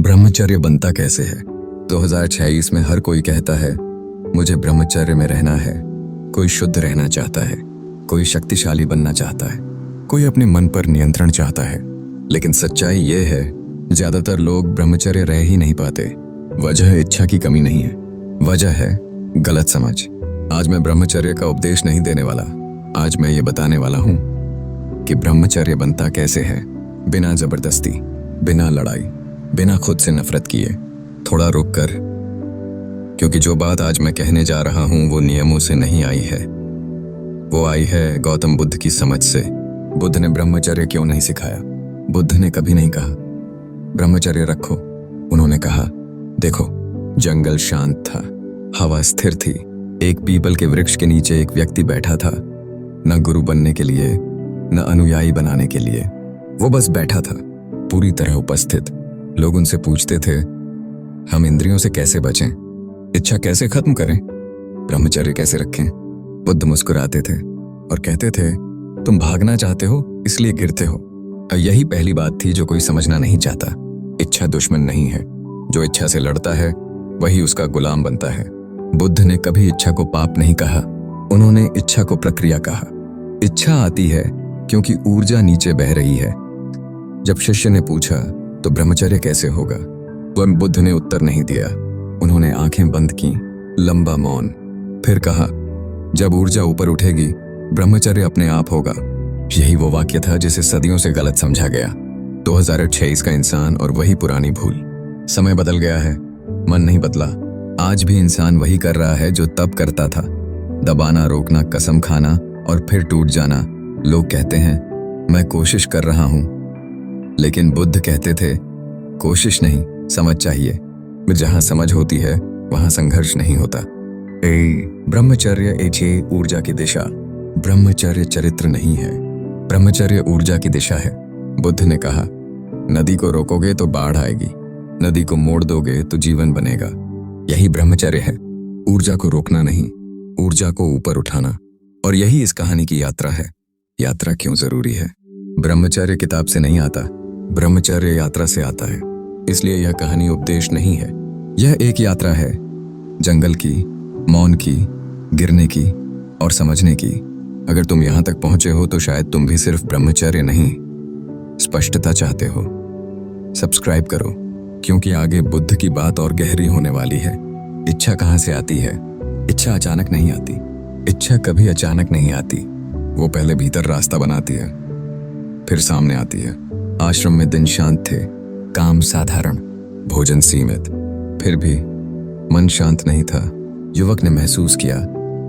ब्रह्मचर्य बनता कैसे है? 2026 में हर कोई कहता है मुझे ब्रह्मचर्य में रहना है। कोई शुद्ध रहना चाहता है, कोई शक्तिशाली बनना चाहता है, कोई अपने मन पर नियंत्रण चाहता है। लेकिन सच्चाई ये है, ज्यादातर लोग ब्रह्मचर्य रह ही नहीं पाते। वजह इच्छा की कमी नहीं है, वजह है गलत समझ। आज मैं ब्रह्मचर्य का उपदेश नहीं देने वाला। आज मैं ये बताने वाला हूं कि ब्रह्मचर्य बनता कैसे है, बिना जबरदस्ती, बिना लड़ाई, बिना खुद से नफरत किए। थोड़ा रुक कर, क्योंकि जो बात आज मैं कहने जा रहा हूं वो नियमों से नहीं आई है, वो आई है गौतम बुद्ध की समझ से। बुद्ध ने ब्रह्मचर्य क्यों नहीं सिखाया? बुद्ध ने कभी नहीं कहा ब्रह्मचर्य रखो। उन्होंने कहा देखो, जंगल शांत था, हवा स्थिर थी, एक पीपल के वृक्ष के नीचे एक व्यक्ति बैठा था, न गुरु बनने के लिए न अनुयायी बनाने के लिए। वो बस बैठा था, पूरी तरह उपस्थित। लोग उनसे पूछते थे हम इंद्रियों से कैसे बचें, इच्छा कैसे खत्म करें, ब्रह्मचर्य कैसे रखें। बुद्ध मुस्कुराते थे और कहते थे तुम भागना चाहते हो इसलिए गिरते हो। और यही पहली बात थी जो कोई समझना नहीं चाहता। इच्छा दुश्मन नहीं है, जो इच्छा से लड़ता है वही उसका गुलाम बनता है। बुद्ध ने कभी इच्छा को पाप नहीं कहा, उन्होंने इच्छा को प्रक्रिया कहा। इच्छा आती है क्योंकि ऊर्जा नीचे बह रही है। जब शिष्य ने पूछा तो ब्रह्मचर्य कैसे होगा, वह बुद्ध ने उत्तर नहीं दिया। उन्होंने आंखें बंद की, लंबा मौन, फिर कहा जब ऊर्जा ऊपर उठेगी ब्रह्मचर्य अपने आप होगा। यही वो वाक्य था जिसे सदियों से गलत समझा गया। 2026 का इंसान और वही पुरानी भूल। समय बदल गया है, मन नहीं बदला। आज भी इंसान वही कर रहा है जो तब करता था, दबाना, रोकना, कसम खाना और फिर टूट जाना। लोग कहते हैं मैं कोशिश कर रहा हूं, लेकिन बुद्ध कहते थे कोशिश नहीं, समझ चाहिए। जहां समझ होती है वहां संघर्ष नहीं होता। ब्रह्मचर्य एक ऊर्जा की दिशा। ब्रह्मचर्य चरित्र नहीं है, ब्रह्मचर्य ऊर्जा की दिशा है। बुद्ध ने कहा नदी को रोकोगे तो बाढ़ आएगी, नदी को मोड़ दोगे तो जीवन बनेगा। यही ब्रह्मचर्य है, ऊर्जा को रोकना नहीं, ऊर्जा को ऊपर उठाना। और यही इस कहानी की यात्रा है। यात्रा क्यों जरूरी है? ब्रह्मचर्य किताब से नहीं आता, ब्रह्मचर्य यात्रा से आता है। इसलिए यह कहानी उपदेश नहीं है, यह एक यात्रा है, जंगल की, मौन की, गिरने की और समझने की। अगर तुम यहां तक पहुंचे हो तो शायद तुम भी सिर्फ ब्रह्मचर्य नहीं, स्पष्टता चाहते हो। सब्सक्राइब करो, क्योंकि आगे बुद्ध की बात और गहरी होने वाली है। इच्छा कहां से आती है? इच्छा अचानक नहीं आती, इच्छा कभी अचानक नहीं आती। वो पहले भीतर रास्ता बनाती है, फिर सामने आती है। आश्रम में दिन शांत थे, काम साधारण, भोजन सीमित, फिर भी मन शांत नहीं था। युवक ने महसूस किया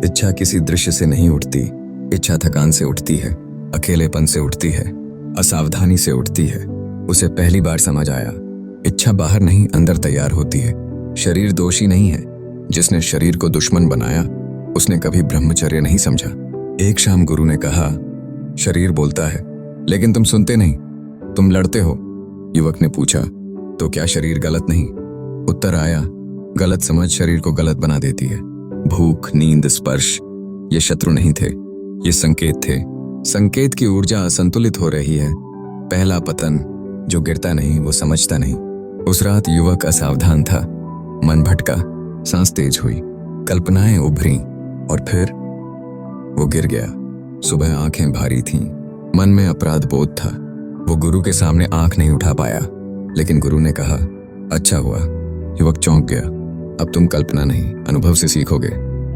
इच्छा किसी दृश्य से नहीं उठती, इच्छा थकान से उठती है, अकेलेपन से उठती है, असावधानी से उठती है। उसे पहली बार समझ आया इच्छा बाहर नहीं अंदर तैयार होती है। शरीर दोषी नहीं है, जिसने शरीर को दुश्मन बनाया उसने कभी ब्रह्मचर्य नहीं समझा। एक शाम गुरु ने कहा शरीर बोलता है लेकिन तुम सुनते नहीं, तुम लड़ते हो। युवक ने पूछा तो क्या शरीर गलत नहीं? उत्तर आया गलत समझ शरीर को गलत बना देती है। भूख, नींद, स्पर्श ये शत्रु नहीं थे, ये संकेत थे। संकेत की ऊर्जा असंतुलित हो रही है। पहला पतन, जो गिरता नहीं वो समझता नहीं। उस रात युवक असावधान था, मन भटका, सांस तेज हुई, कल्पनाएं उभरी और फिर वो गिर गया। सुबह आंखें भारी थीं, मन में अपराध बोध था। वो गुरु के सामने आंख नहीं उठा पाया, लेकिन गुरु ने कहा अच्छा हुआ। युवक चौंक गया, अब तुम कल्पना नहीं अनुभव से सीखोगे।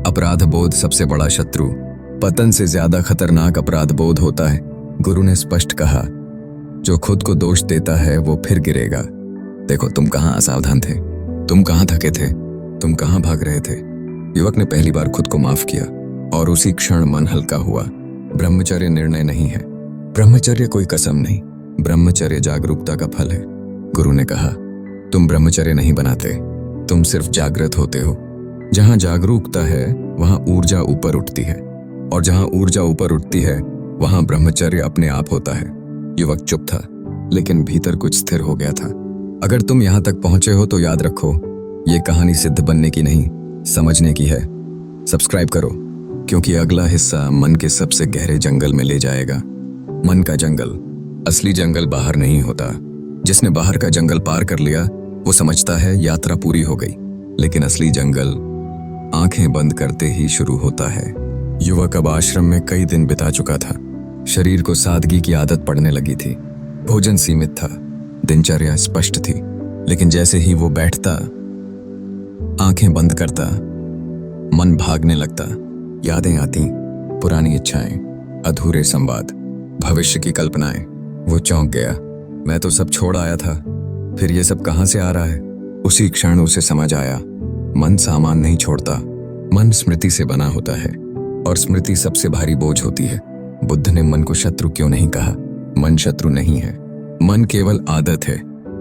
अपराध बोध सबसे बड़ा शत्रु, पतन से ज्यादा खतरनाक अपराध बोध होता है। गुरु ने स्पष्ट कहा जो खुद को दोष देता है वो फिर गिरेगा। देखो तुम कहां असावधान थे, तुम कहां थके थे, तुम कहां भाग रहे थे। युवक ने पहली बार खुद को माफ किया और उसी क्षण मन हल्का हुआ। ब्रह्मचर्य निर्णय नहीं है, ब्रह्मचर्य कोई कसम नहीं, ब्रह्मचर्य जागरूकता का फल है। गुरु ने कहा तुम ब्रह्मचर्य नहीं बनाते, तुम सिर्फ जागृत होते हो। जहां जागरूकता है वहां ऊर्जा ऊपर उठती है, और जहां ऊर्जा ऊपर उठती है वहां ब्रह्मचर्य अपने आप होता है। युवक चुप था, लेकिन भीतर कुछ स्थिर हो गया था। अगर तुम यहां तक पहुंचे हो तो याद रखो, ये कहानी सिद्ध बनने की नहीं, समझने की है। सब्सक्राइब करो, क्योंकि अगला हिस्सा मन के सबसे गहरे जंगल में ले जाएगा। मन का जंगल, असली जंगल बाहर नहीं होता। जिसने बाहर का जंगल पार कर लिया वो समझता है यात्रा पूरी हो गई, लेकिन असली जंगल आंखें बंद करते ही शुरू होता है। युवक अब आश्रम में कई दिन बिता चुका था। शरीर को सादगी की आदत पड़ने लगी थी। भोजन सीमित था, दिनचर्या स्पष्ट थी, लेकिन जैसे ही वो बैठता, आंखें बंद करता, मन भागने लगता। यादें आती, पुरानी इच्छाएं, अधूरे संवाद, भविष्य की कल्पनाएं। वो चौंक गया। मैं तो सब छोड़ आया था, फिर ये सब कहां से आ रहा है? उसी क्षण उसे समझ आया, मन सामान नहीं छोड़ता, मन स्मृति से बना होता है, और स्मृति सबसे भारी बोझ होती है। बुद्ध ने मन को शत्रु क्यों नहीं कहा? मन शत्रु नहीं है, मन केवल आदत है।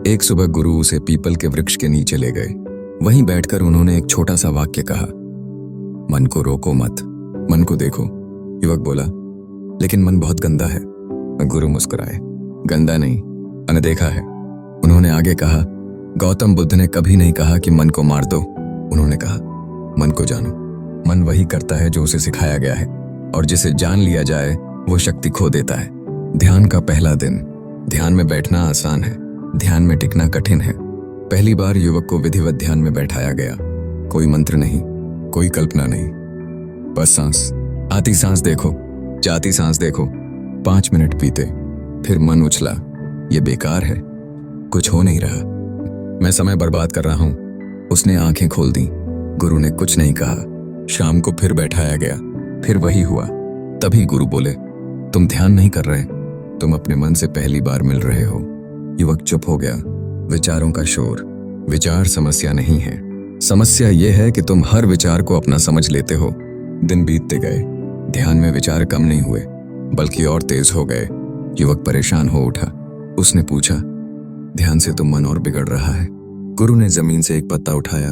एक सुबह गुरु उसे पीपल के वृक्ष के नीचे ले गए। वहीं बैठकर उन्होंने एक छोटा सा वाक्य कहा, मन को रोको मत, मन को देखो। युवक बोला, लेकिन मन बहुत गंदा है। गुरु मुस्कुराए, गंदा नहीं, अनदेखा है। उन्होंने आगे कहा, गौतम बुद्ध ने कभी नहीं कहा कि मन को मार दो। उन्होंने कहा, मन को जानो। मन वही करता है जो उसे सिखाया गया है, और जिसे जान लिया जाए वो शक्ति खो देता है। ध्यान का पहला दिन। ध्यान में बैठना आसान है, ध्यान में टिकना कठिन है। पहली बार युवक को विधिवत ध्यान में बैठाया गया। कोई मंत्र नहीं, कोई कल्पना नहीं, बस सांस। आती सांस देखो, जाती सांस देखो। 5 मिनट बीते, फिर मन उछला, ये बेकार है, कुछ हो नहीं रहा, मैं समय बर्बाद कर रहा हूं। उसने आंखें खोल दी। गुरु ने कुछ नहीं कहा। शाम को फिर बैठाया गया, फिर वही हुआ। तभी गुरु बोले, तुम ध्यान नहीं कर रहे, तुम अपने मन से पहली बार मिल रहे हो। युवक चुप हो गया। विचारों का शोर। विचार समस्या नहीं है, समस्या यह है कि तुम हर विचार को अपना समझ लेते हो। दिन बीतते गए, ध्यान में विचार कम नहीं हुए, बल्कि और तेज हो गए। युवक परेशान हो उठा। उसने पूछा, ध्यान से तो मन और बिगड़ रहा है। गुरु ने जमीन से एक पत्ता उठाया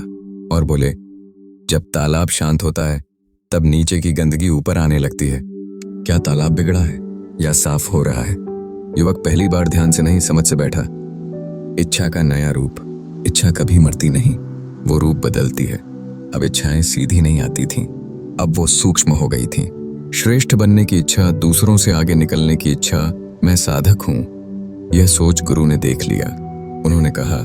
और बोले, जब तालाब शांत होता है तब नीचे की गंदगी ऊपर आने लगती है। क्या तालाब बिगड़ा है या साफ हो रहा है? युवक पहली बार ध्यान से नहीं, समझ से बैठा। इच्छा का नया रूप। इच्छा कभी मरती नहीं, वो रूप बदलती है। अब इच्छाएं सीधी नहीं आती थीं, अब वो सूक्ष्म हो गई थीं। श्रेष्ठ बनने की इच्छा, दूसरों से आगे निकलने की इच्छा, मैं साधक हूं, यह सोच गुरु ने देख लिया। उन्होंने कहा,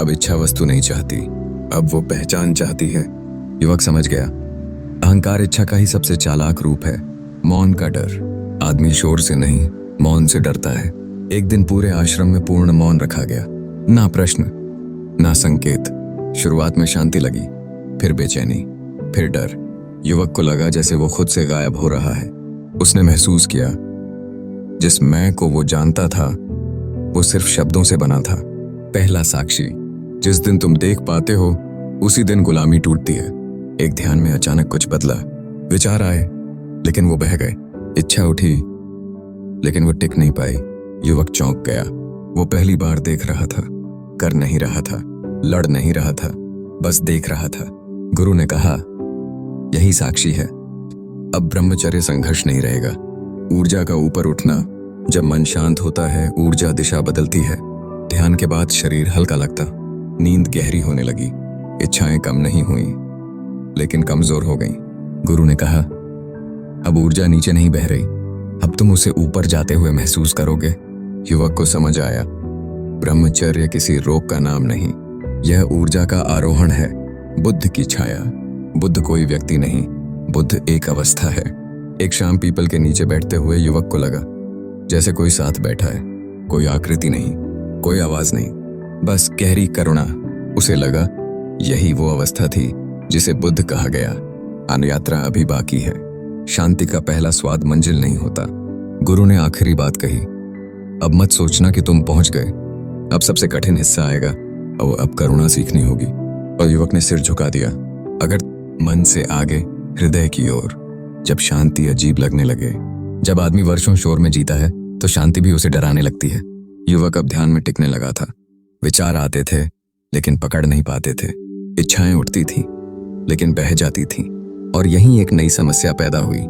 अब इच्छा वस्तु नहीं चाहती, अब वो पहचान चाहती है। युवक समझ गया, अहंकार इच्छा का ही सबसे चालाक रूप है। मौन का डर। आदमी शोर से नहीं, मौन से डरता है। एक दिन पूरे आश्रम में पूर्ण मौन रखा गया। ना प्रश्न, ना संकेत। शुरुआत में शांति लगी, फिर बेचैनी, फिर डर। युवक को लगा जैसे वो खुद से गायब हो रहा है। उसने महसूस किया, जिस मैं को वो जानता था वो सिर्फ शब्दों से बना था। पहला साक्षी। जिस दिन तुम देख पाते हो उसी दिन गुलामी टूटती है। एक ध्यान में अचानक कुछ बदला। विचार आए, लेकिन वो बह गए। इच्छा उठी, लेकिन वो टिक नहीं पाई। युवक चौंक गया। वो पहली बार देख रहा था, कर नहीं रहा था, लड़ नहीं रहा था, बस देख रहा था। गुरु ने कहा, यही साक्षी है। अब ब्रह्मचर्य संघर्ष नहीं रहेगा। ऊर्जा का ऊपर उठना। जब मन शांत होता है, ऊर्जा दिशा बदलती है। ध्यान के बाद शरीर हल्का लगता, नींद गहरी होने लगी। इच्छाएं कम नहीं हुई, लेकिन कमजोर हो गईं। गुरु ने कहा, अब ऊर्जा नीचे नहीं बह रही, अब तुम उसे ऊपर जाते हुए महसूस करोगे। युवक को समझ आया, ब्रह्मचर्य किसी रोग का नाम नहीं, यह ऊर्जा का आरोहण है। बुद्ध की छाया। बुद्ध कोई व्यक्ति नहीं, बुद्ध एक अवस्था है। एक शाम पीपल के नीचे बैठते हुए युवक को लगा जैसे कोई साथ बैठा है। कोई आकृति नहीं, कोई आवाज नहीं, बस गहरी करुणा। उसे लगा यही वो अवस्था थी जिसे बुद्ध कहा गया। अन्य यात्रा अभी बाकी है। शांति का पहला स्वाद मंजिल नहीं होता। गुरु ने आखिरी बात कही, अब मत सोचना कि तुम पहुंच गए, अब सबसे कठिन हिस्सा आएगा और अब करुणा सीखनी होगी। और युवक ने सिर झुका दिया। अगर मन से आगे, हृदय की ओर। जब शांति अजीब लगने लगे। जब आदमी वर्षों शोर में जीता है तो शांति भी उसे डराने लगती है। युवक अब ध्यान में टिकने लगा था। विचार आते थे, लेकिन पकड़ नहीं पाते थे। इच्छाएं उठती थीं, लेकिन बह जाती थीं। और यहीं एक नई समस्या पैदा हुई।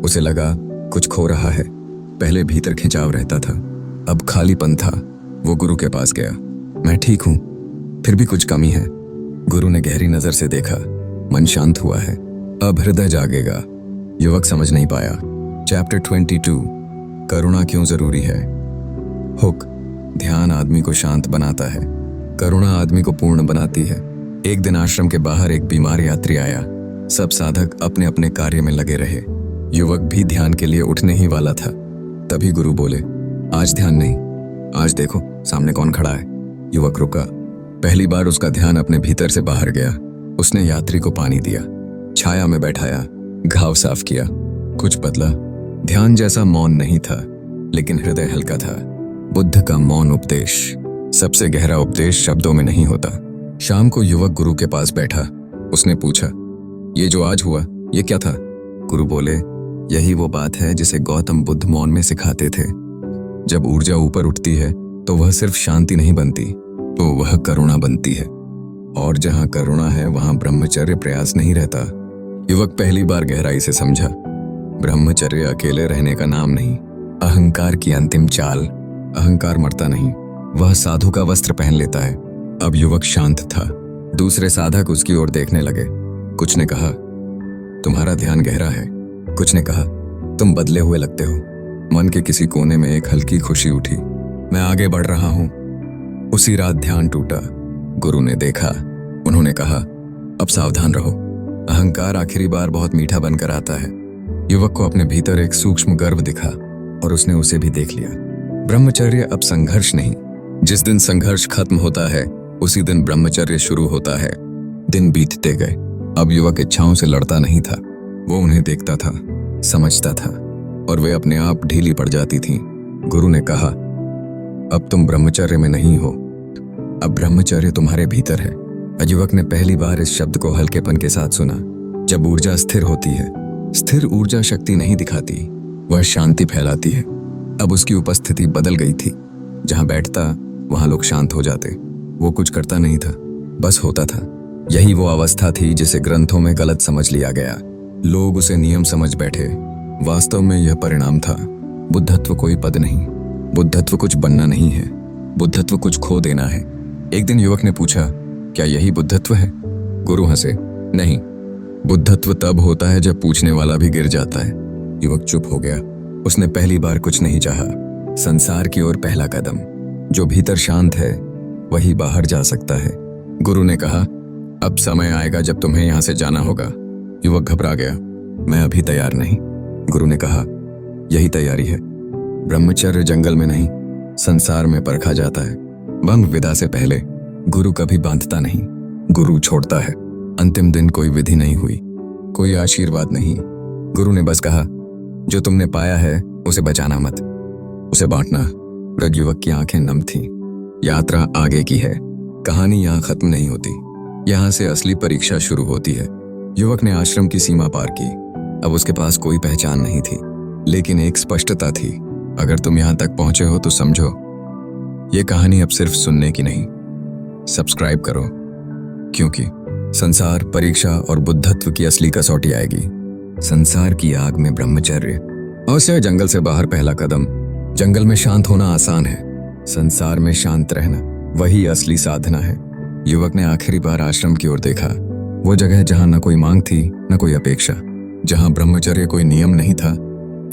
उसे लगा कुछ खो रहा है। पहले भीतर खिंचाव रहता था, अब खालीपन था। वो गुरु के पास गया। मैं ठीक हूं, फिर भी कुछ कमी है। गुरु ने गहरी नजर से देखा। मन शांत हुआ है, अब हृदय जागेगा। युवक समझ नहीं पाया। चैप्टर 22, करुणा क्यों जरूरी है। हुक। ध्यान आदमी को शांत बनाता है, करुणा आदमी को पूर्ण बनाती है। एक दिन आश्रम के बाहर एक बीमार यात्री आया। सब साधक अपने अपने कार्य में लगे रहे। युवक भी ध्यान के लिए उठने ही वाला था। तभी गुरु बोले, आज ध्यान नहीं, आज देखो सामने कौन खड़ा है। युवक रुका। पहली बार उसका ध्यान अपने भीतर से बाहर गया। उसने यात्री को पानी दिया, छाया में बैठाया, घाव साफ किया। कुछ बदला। ध्यान जैसा मौन नहीं था, लेकिन हृदय हल्का था। बुद्ध का मौन उपदेश। सबसे गहरा उपदेश शब्दों में नहीं होता। शाम को युवक गुरु के पास बैठा। उसने पूछा, ये जो आज हुआ ये क्या था? गुरु बोले, यही वो बात है जिसे गौतम बुद्ध मौन में सिखाते थे। जब ऊर्जा ऊपर उठती है तो वह सिर्फ शांति नहीं बनती, तो वह करुणा बनती है। और जहां करुणा है वहां ब्रह्मचर्य प्रयास नहीं रहता। युवक पहली बार गहराई से समझा, ब्रह्मचर्य अकेले रहने का नाम नहीं, अहंकार की अंतिम चाल। अहंकार मरता नहीं, वह साधु का वस्त्र पहन लेता है। अब युवक शांत था। दूसरे साधक उसकी ओर देखने लगे। कुछ ने कहा, तुम्हारा ध्यान गहरा है। कुछ ने कहा, तुम बदले हुए लगते हो। मन के किसी कोने में एक हल्की खुशी उठी। मैं आगे बढ़ रहा हूं। उसी रात ध्यान टूटा। गुरु ने देखा। उन्होंने कहा, अब सावधान रहो। अहंकार आखिरी बार बहुत मीठा बनकर आता है। युवक को अपने भीतर एक सूक्ष्म गर्व दिखा और उसने उसे भी देख लिया। ब्रह्मचर्य अब संघर्ष नहीं। जिस दिन संघर्ष खत्म होता है उसी दिन ब्रह्मचर्य शुरू होता है। दिन बीतते गए। अब युवक इच्छाओं से लड़ता नहीं था। वो उन्हें देखता था, समझता था, और वे अपने आप ढीली पड़ जाती थीं। गुरु ने कहा, अब तुम ब्रह्मचर्य में नहीं हो, अब ब्रह्मचर्य तुम्हारे भीतर है। युवक ने पहली बार इस शब्द को हल्केपन के साथ सुना। जब ऊर्जा स्थिर होती है, स्थिर ऊर्जा शक्ति नहीं दिखाती, वह शांति फैलाती है। अब उसकी उपस्थिति बदल गई थी। जहां बैठता वहां लोग शांत हो जाते। वो कुछ करता नहीं था, बस होता था। यही वो अवस्था थी जिसे ग्रंथों में गलत समझ लिया गया। लोग उसे नियम समझ बैठे। वास्तव में यह परिणाम था। बुद्धत्व कोई पद नहीं, बुद्धत्व कुछ बनना नहीं है, बुद्धत्व कुछ खो देना है। एक दिन युवक ने पूछा, क्या यही बुद्धत्व है? गुरु हंसे, नहीं, बुद्धत्व तब होता है जब पूछने वाला भी गिर जाता है। युवक चुप हो गया। उसने पहली बार कुछ नहीं चाहा। संसार की ओर पहला कदम। जो भीतर शांत है वही बाहर जा सकता है। गुरु ने कहा, अब समय आएगा जब तुम्हें यहां से जाना होगा। युवक घबरा गया। मैं अभी तैयार नहीं। गुरु ने कहा, यही तैयारी है। ब्रह्मचर्य जंगल में नहीं, संसार में परखा जाता है। बंग विदा से पहले गुरु कभी बांधता नहीं, गुरु छोड़ता है। अंतिम दिन कोई विधि नहीं हुई, कोई आशीर्वाद नहीं। गुरु ने बस कहा, जो तुमने पाया है उसे बचाना मत, उसे बांटना। वृद्ध युवक की आंखें नम थीं। यात्रा आगे की है, कहानी यहाँ खत्म नहीं होती। यहाँ से असली परीक्षा शुरू होती है। युवक ने आश्रम की सीमा पार की। अब उसके पास कोई पहचान नहीं थी, लेकिन एक स्पष्टता थी। अगर तुम यहाँ तक पहुंचे हो तो समझो, ये कहानी अब सिर्फ सुनने की नहीं। सब्सक्राइब करो, क्योंकि संसार, परीक्षा और बुद्धत्व की असली कसौटी आएगी। संसार की आग में ब्रह्मचर्य। अवश्य जंगल से बाहर पहला कदम। जंगल में शांत होना आसान है, संसार में शांत रहना वही असली साधना है। युवक ने आखिरी बार आश्रम की ओर देखा। वो जगह जहां न कोई मांग थी न कोई अपेक्षा, जहां ब्रह्मचर्य कोई नियम नहीं था,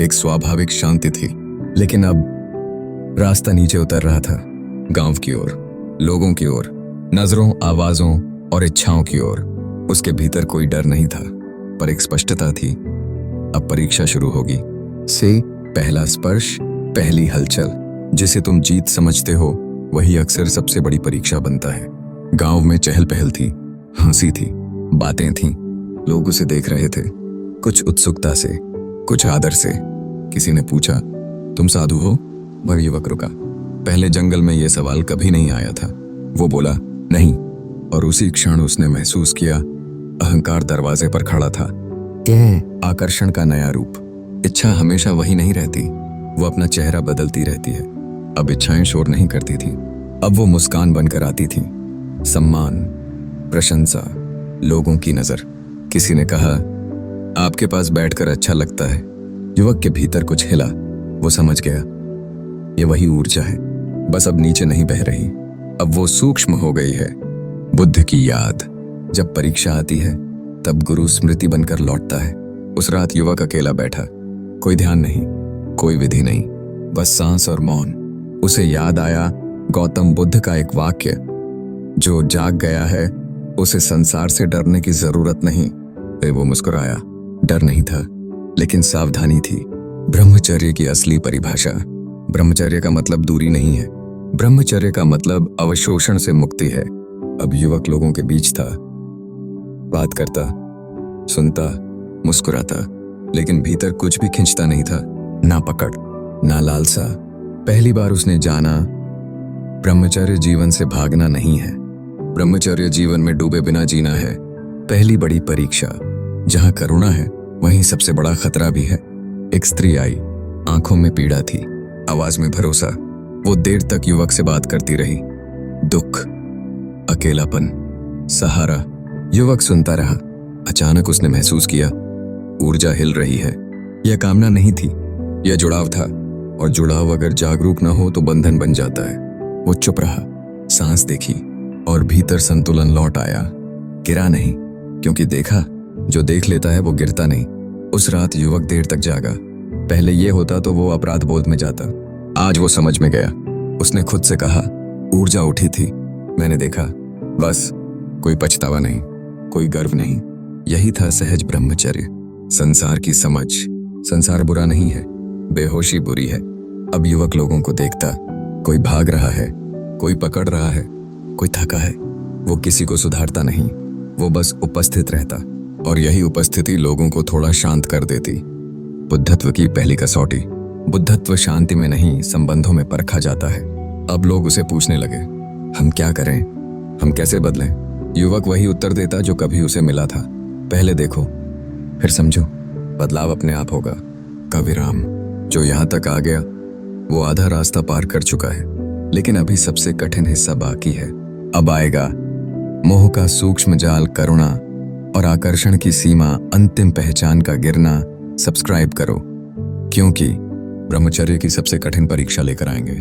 एक स्वाभाविक शांति थी। लेकिन अब रास्ता नीचे उतर रहा था, गांव की ओर, लोगों की ओर, नजरों, आवाजों और इच्छाओं की ओर। उसके भीतर कोई डर नहीं था, पर एक स्पष्टता थी। अब परीक्षा शुरू होगी। से पहला स्पर्श, पहली हलचल। जिसे तुम जीत समझते हो वही अक्सर सबसे बड़ी परीक्षा बनता है। गांव में चहल पहल थी, हंसी थी, बातें थीं। लोग उसे देख रहे थे, कुछ उत्सुकता से, कुछ आदर से। किसी ने पूछा, तुम साधु हो? वह युवक रुका। पहले जंगल में यह सवाल कभी नहीं आया था। वो बोला, नहीं, और उसी क्षण उसने महसूस किया अहंकार दरवाजे पर खड़ा था। आकर्षण का नया रूप। इच्छा हमेशा वही नहीं रहती, वो अपना चेहरा बदलती रहती है। अब इच्छाएं शोर नहीं करती थी, अब वो मुस्कान बनकर आती थी। सम्मान, प्रशंसा, लोगों की नजर। किसी ने कहा, आपके पास बैठकर अच्छा लगता है। युवक के भीतर कुछ हिला। वो समझ गया, ये वही ऊर्जा है, बस अब नीचे नहीं बह रही, अब वो सूक्ष्म हो गई है। बुद्ध की याद। जब परीक्षा आती है तब गुरु स्मृति बनकर लौटता है। उस रात युवक अकेला बैठा, कोई ध्यान नहीं, कोई विधि नहीं, बस सांस और मौन। उसे याद आया गौतम बुद्ध का एक वाक्य, जो जाग गया है उसे संसार से डरने की जरूरत नहीं। फिर वो मुस्कुराया। डर नहीं था, लेकिन सावधानी थी। ब्रह्मचर्य की असली परिभाषा। ब्रह्मचर्य का मतलब दूरी नहीं है। ब्रह्मचर्य का मतलब अवशोषण से मुक्ति है। अब युवक लोगों के बीच था, बात करता, सुनता, मुस्कुराता, लेकिन भीतर कुछ भी खिंचता नहीं था। ना पकड़, ना लालसा। पहली बार उसने जाना, ब्रह्मचर्य जीवन से भागना नहीं है। ब्रह्मचर्य जीवन में डूबे बिना जीना है। पहली बड़ी परीक्षा। जहां करुणा है वहीं सबसे बड़ा खतरा भी है। एक स्त्री आई, आंखों में पीड़ा थी, आवाज में भरोसा। वो देर तक युवक से बात करती रही। दुख, अकेलापन, सहारा। युवक सुनता रहा। अचानक उसने महसूस किया, ऊर्जा हिल रही है। यह कामना नहीं थी, यह जुड़ाव था। और जुड़ाव अगर जागरूक न हो तो बंधन बन जाता है। वो चुप रहा, सांस देखी, और भीतर संतुलन लौट आया। गिरा नहीं, क्योंकि देखा, जो देख लेता है वो गिरता नहीं। उस रात युवक देर तक जागा। पहले ये होता तो वो अपराध बोध में जाता। आज वो समझ में गया। उसने खुद से कहा, ऊर्जा उठी थी, मैंने देखा, बस। कोई पछतावा नहीं, कोई गर्व नहीं। यही था सहज ब्रह्मचर्य। संसार की समझ। संसार बुरा नहीं है, बेहोशी बुरी है। अब युवक लोगों को देखता, कोई भाग रहा है, कोई पकड़ रहा है, कोई थका है। वो किसी को सुधारता नहीं, वो बस उपस्थित रहता। और यही उपस्थिति लोगों को थोड़ा शांत कर देती। बुद्धत्व की पहली कसौटी। बुद्धत्व शांति में नहीं, संबंधों में परखा जाता है। अब लोग उसे पूछने लगे, हम क्या करें, हम कैसे बदलें? युवक वही उत्तर देता जो कभी उसे मिला था, पहले देखो, फिर समझो, बदलाव अपने आप होगा। का विराम। जो यहां तक आ गया वो आधा रास्ता पार कर चुका है, लेकिन अभी सबसे कठिन हिस्सा बाकी है। अब आएगा मोह का सूक्ष्म जाल, करुणा और आकर्षण की सीमा, अंतिम पहचान का गिरना। सब्सक्राइब करो, क्योंकि ब्रह्मचर्य की सबसे कठिन परीक्षा लेकर आएंगे।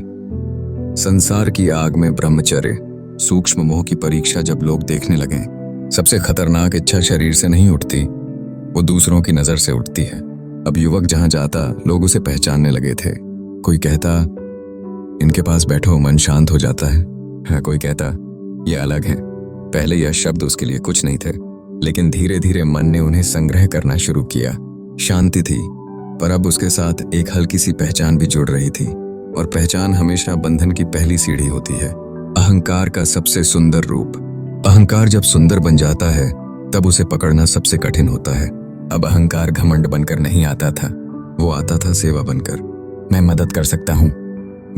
संसार की आग में ब्रह्मचर्य, सूक्ष्म मोह की परीक्षा जब लोग देखने लगे। सबसे खतरनाक इच्छा शरीर से नहीं उठती, वो दूसरों की नजर से उठती है। अब युवक जहां जाता लोग उसे पहचानने लगे थे। कोई कहता, इनके पास बैठो, मन शांत हो जाता है। कोई कहता, ये अलग है। पहले यह शब्द उसके लिए कुछ नहीं थे, लेकिन धीरे धीरे मन ने उन्हें संग्रह करना शुरू किया। शांति थी, पर अब उसके साथ एक हल्की सी पहचान भी जुड़ रही थी। और पहचान हमेशा बंधन की पहली सीढ़ी होती है। अहंकार का सबसे सुंदर रूप। अहंकार जब सुंदर बन जाता है तब उसे पकड़ना सबसे कठिन होता है। अब अहंकार घमंड बनकर नहीं आता था, वो आता था सेवा बनकर। मैं मदद कर सकता हूँ,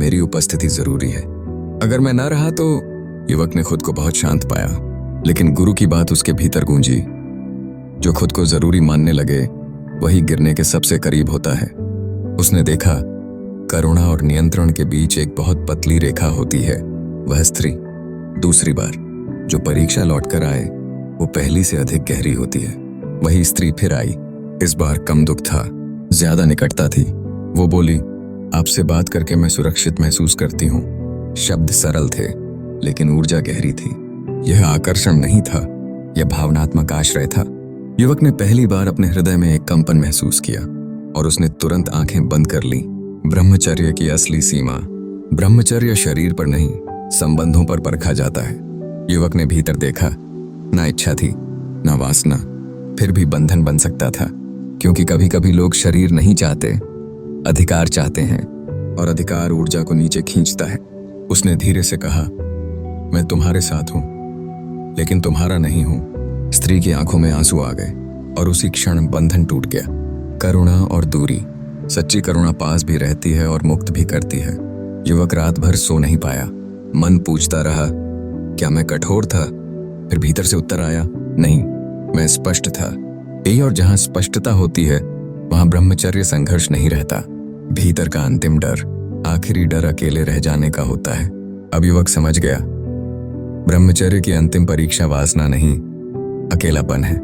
मेरी उपस्थिति जरूरी है। अगर मैं ना रहा तो। युवक ने खुद को बहुत शांत पाया, लेकिन गुरु की बात उसके भीतर गूंजी। जो खुद को जरूरी मानने लगे वही गिरने के सबसे करीब होता है। उसने देखा, करुणा और नियंत्रण के बीच एक बहुत पतली रेखा होती है। वह स्त्री दूसरी बार जो परीक्षा लौटकर आए वो पहली से अधिक गहरी होती है। वही स्त्री फिर आई। इस बार कम दुख था, ज्यादा निकटता थी। वो बोली, आपसे बात करके मैं सुरक्षित महसूस करती हूँ। शब्द सरल थे, लेकिन ऊर्जा गहरी थी। यह आकर्षण नहीं था, यह भावनात्मक आश्रय था। युवक ने पहली बार अपने हृदय में एक कंपन महसूस किया और उसने तुरंत आंखें बंद कर ली। ब्रह्मचर्य की असली सीमा। ब्रह्मचर्य शरीर पर नहीं, संबंधों पर परखा जाता है। युवक ने भीतर देखा, ना इच्छा थी, ना वासना, फिर भी बंधन बन सकता था। क्योंकि कभी कभी लोग शरीर नहीं चाहते, अधिकार चाहते हैं, और अधिकार ऊर्जा को नीचे खींचता है। उसने धीरे से कहा, मैं तुम्हारे साथ हूं, लेकिन तुम्हारा नहीं हूं। स्त्री की आंखों में आंसू आ गए और उसी क्षण बंधन टूट गया। करुणा और दूरी। सच्ची करुणा पास भी रहती है और मुक्त भी करती है। युवक रात भर सो नहीं पाया। मन पूछता रहा, क्या मैं कठोर था? फिर भीतर से उत्तर आया, नहीं, मैं स्पष्ट था। यही, और जहां स्पष्टता होती है वहां ब्रह्मचर्य संघर्ष नहीं रहता। भीतर का अंतिम डर, आखिरी डर अकेले रह जाने का होता है। अब युवक समझ गया, ब्रह्मचर्य की अंतिम परीक्षा वासना नहीं, अकेलापन है।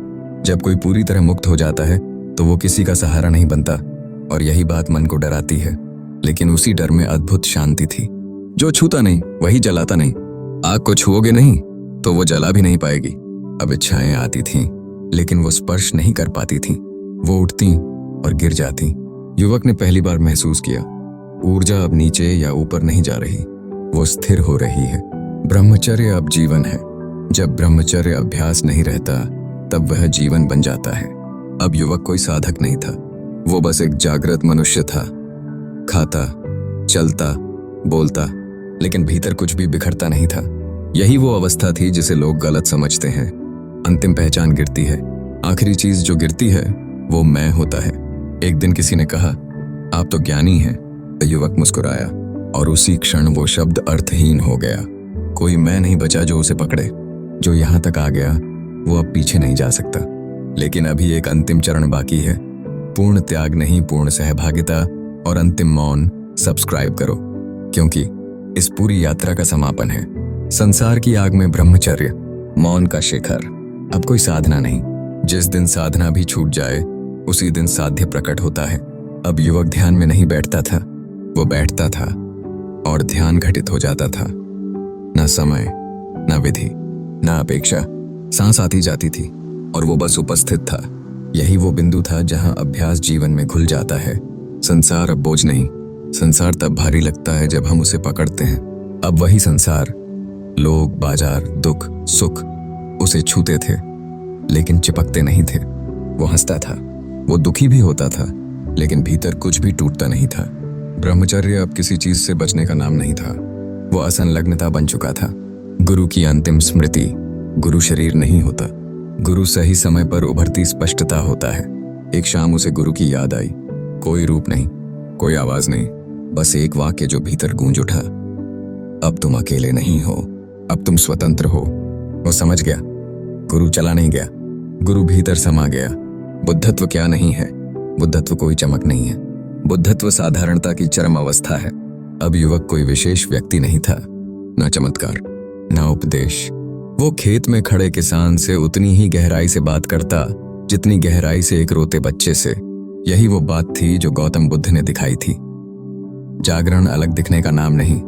जब कोई पूरी तरह मुक्त हो जाता है तो वो किसी का सहारा नहीं बनता, और यही बात मन को डराती है। लेकिन उसी डर में अद्भुत शांति थी। जो छूता नहीं वही जलाता नहीं। आग को छुओगे नहीं तो वो जला भी नहीं पाएगी। अब इच्छाएं आती थीं, लेकिन वो स्पर्श नहीं कर पाती थीं। वो उठती और गिर जाती। युवक ने पहली बार महसूस किया, ऊर्जा अब नीचे या ऊपर नहीं जा रही, वो स्थिर हो रही है। ब्रह्मचर्य अब जीवन है। जब ब्रह्मचर्य अभ्यास नहीं रहता तब वह जीवन बन जाता है। अब युवक कोई साधक नहीं था, वो बस एक जागृत मनुष्य था। खाता, चलता, बोलता, लेकिन भीतर कुछ भी बिखरता नहीं था। यही वो अवस्था थी जिसे लोग गलत समझते हैं। अंतिम पहचान गिरती है, आखिरी चीज जो गिरती है वो मैं होता है। एक दिन किसी ने कहा, आप तो ज्ञानी हैं। तो युवक मुस्कुराया और उसी क्षण वो शब्द अर्थहीन हो गया। कोई मैं नहीं बचा जो उसे पकड़े। जो यहां तक आ गया वो अब पीछे नहीं जा सकता। लेकिन अभी एक अंतिम चरण बाकी है, पूर्ण त्याग नहीं, पूर्ण सहभागिता और अंतिम मौन। सब्सक्राइब करो, क्योंकि इस पूरी यात्रा का समापन है। संसार की आग में ब्रह्मचर्य, मौन का शिखर। अब कोई साधना नहीं। जिस दिन साधना भी छूट जाए उसी दिन साध्य प्रकट होता है। अब युवक ध्यान में नहीं बैठता था, वो बैठता था और ध्यान घटित हो जाता था। न समय, न विधि, न अपेक्षा, सांस आती जाती थी और वो बस उपस्थित था। यही वो बिंदु था जहां अभ्यास जीवन में घुल जाता है। संसार अब बोझ नहीं, संसार तब भारी लगता है जब हम उसे पकड़ते हैं। अब वही संसार, लोग, बाजार, दुख, सुख उसे छूते थे लेकिन चिपकते नहीं थे। वो हंसता था, वो दुखी भी होता था, लेकिन भीतर कुछ भी टूटता नहीं था। ब्रह्मचर्य अब किसी चीज से बचने का नाम नहीं था, वो असंलग्नता बन चुका था। गुरु की अंतिम स्मृति। गुरु शरीर नहीं होता, गुरु सही समय पर उभरती स्पष्टता होता है। एक शाम उसे गुरु की याद आई। कोई रूप नहीं, कोई आवाज नहीं, बस एक वाक्य जो भीतर गूंज उठा, अब तुम अकेले नहीं हो, अब तुम स्वतंत्र हो। वो समझ गया, गुरु चला नहीं गया, गुरु भीतर समा गया। बुद्धत्व क्या नहीं है, बुद्धत्व कोई चमक नहीं है, बुद्धत्व साधारणता की चरम अवस्था है। अब युवक कोई विशेष व्यक्ति नहीं था, न चमत्कार, न उपदेश। वो खेत में खड़े किसान से उतनी ही गहराई से बात करता जितनी गहराई से एक रोते बच्चे से। यही वो बात थी जो गौतम बुद्ध ने दिखाई थी। जागरण अलग दिखने का नाम नहीं,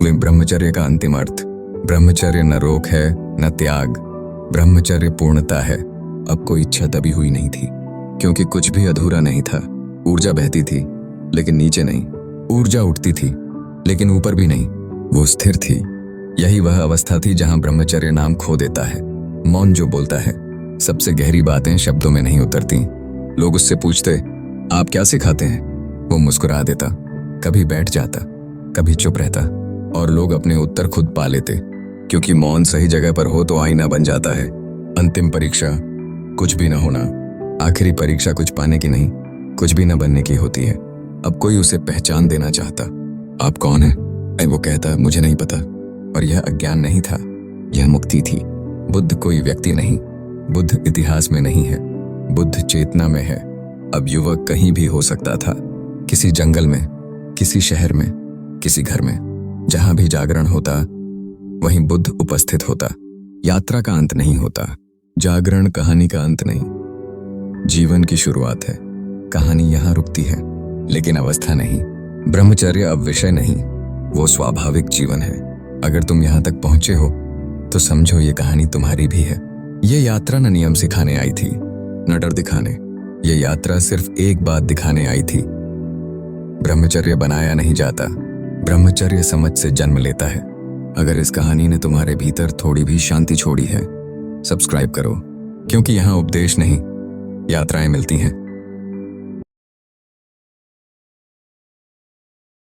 वे ब्रह्मचर्य का अंतिम अर्थ। ब्रह्मचर्य न रोक है न त्याग, ब्रह्मचर्य पूर्णता है। अब कोई इच्छा दबी हुई नहीं थी, क्योंकि कुछ भी अधूरा नहीं था। ऊर्जा बहती थी लेकिन नीचे नहीं, ऊर्जा उठती थी लेकिन ऊपर भी नहीं, वो स्थिर थी। यही वह अवस्था थी जहां ब्रह्मचर्य नाम खो देता है। मौन जो बोलता है, सबसे गहरी बातें शब्दों में नहीं उतरती। लोग उससे पूछते, आप क्या सिखाते हैं? वो मुस्कुरा देता, कभी बैठ जाता, कभी चुप रहता, और लोग अपने उत्तर खुद पा लेते। क्योंकि मौन सही जगह पर हो तो आईना बन जाता है। अंतिम परीक्षा कुछ भी न होना, आखिरी परीक्षा कुछ पाने की नहीं, कुछ भी न बनने की होती है। अब कोई उसे पहचान देना चाहता, आप कौन है? वो कहता, मुझे नहीं पता। और यह अज्ञान नहीं था, यह मुक्ति थी। बुद्ध कोई व्यक्ति नहीं, बुद्ध इतिहास में नहीं है, बुद्ध चेतना में है। अब युवक कहीं भी हो सकता था, किसी जंगल में, किसी शहर में, किसी घर में। जहां भी जागरण होता वहीं बुद्ध उपस्थित होता। यात्रा का अंत नहीं होता, जागरण कहानी का अंत नहीं, जीवन की शुरुआत है। कहानी यहां रुकती है लेकिन अवस्था नहीं। ब्रह्मचर्य अब विषय नहीं, वो स्वाभाविक जीवन है। अगर तुम यहां तक पहुंचे हो तो समझो ये कहानी तुम्हारी भी है। ये यात्रा न नियम सिखाने आई थी, न डर दिखाने। ये यात्रा सिर्फ एक बात दिखाने आई थी, ब्रह्मचर्य बनाया नहीं जाता, ब्रह्मचर्य समझ से जन्म लेता है। अगर इस कहानी ने तुम्हारे भीतर थोड़ी भी शांति छोड़ी है, सब्सक्राइब करो, क्योंकि यहाँ उपदेश नहीं, यात्राएं मिलती हैं।